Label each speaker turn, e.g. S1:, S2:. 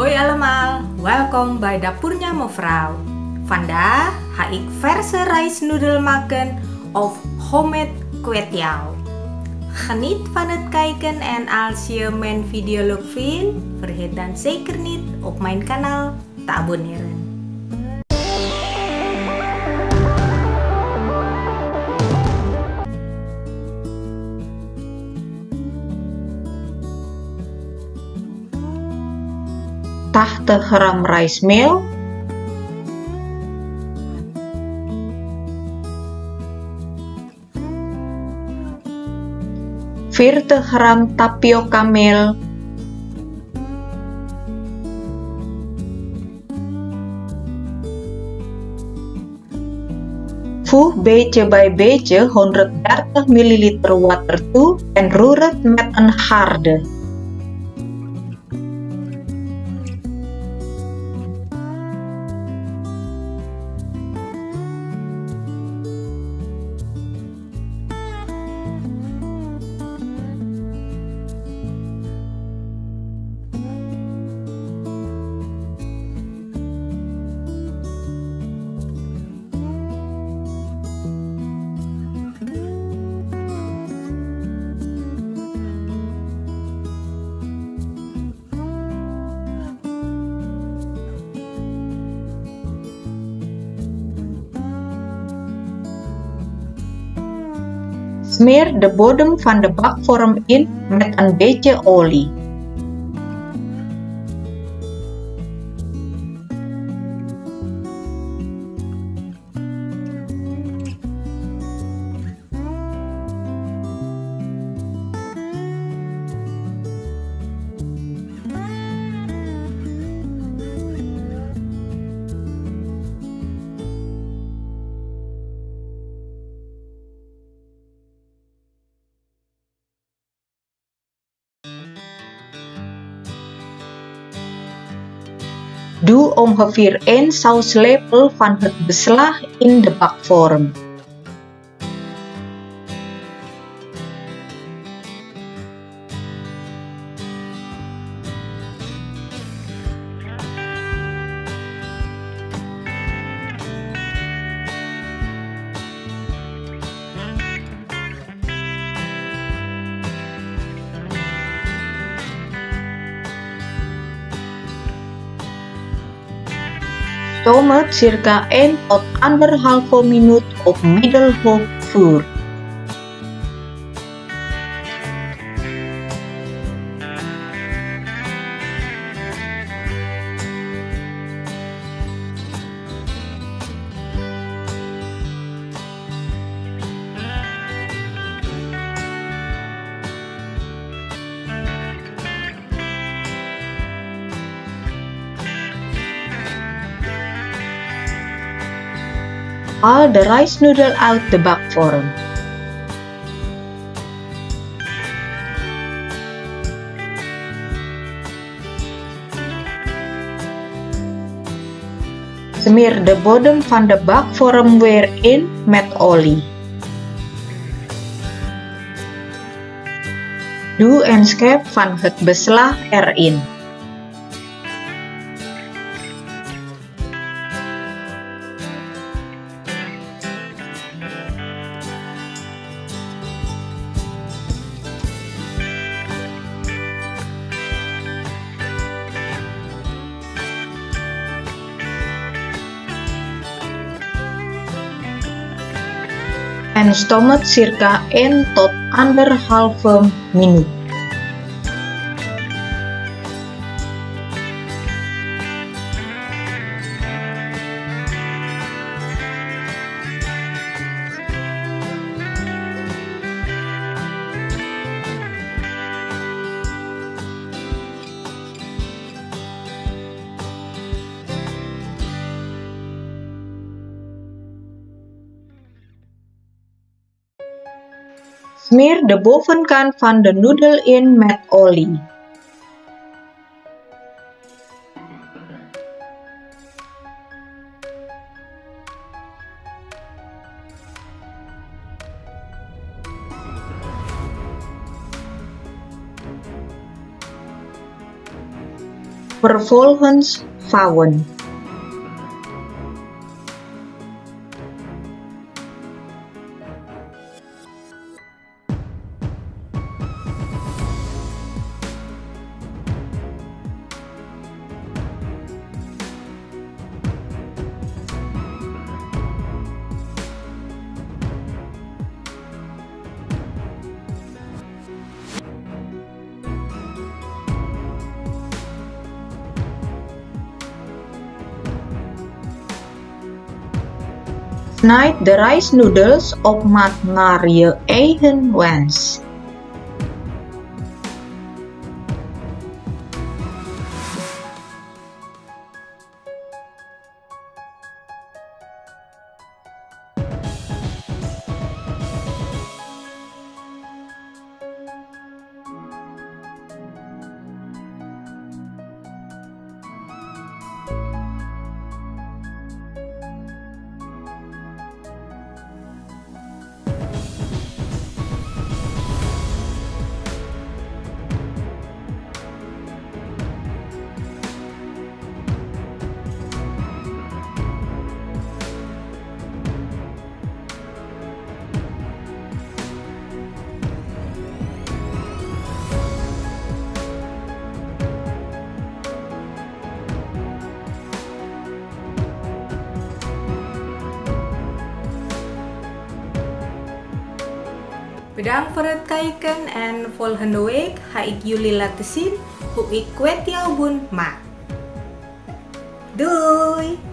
S1: Hoi allemaal, welkom bij Dapurnya Mevrouw. Vandaag ga ik verse rijstnoedel maken of homemade kwetiau. Geniet van het kijken en als je mijn video leuk vindt, vergeet dan zeker niet op mijn kanaal te abonneren.
S2: Tahta gram rice meal, 40 gram tapioca meal, 'Voeg beetje bij beetje 130 ml water toe en roer het met een harde. Smeer de bodem van de bakvorm in met een beetje olie. Doe ongeveer 1 sauslepel van het beslag in de bakvorm. Stoom het circa 1 tot 1,5 minuut op middelhoog vuur. Haal de rijstnoedel uit de bakvorm. Smeer de bodem van de bakvorm weer in met olie. Doe een schep van het beslag erin. En stoom het circa 1 tot 1,5 minuut. Smeer de bovenkant van de noedel in met olie. vervolgens vouwen. Snijd de rijstnoedels op maat naar je eigen wens.
S1: Bedankt voor het kijken en volgende week ga ik jullie laten zien hoe ik kwetiau bun maak. Doei!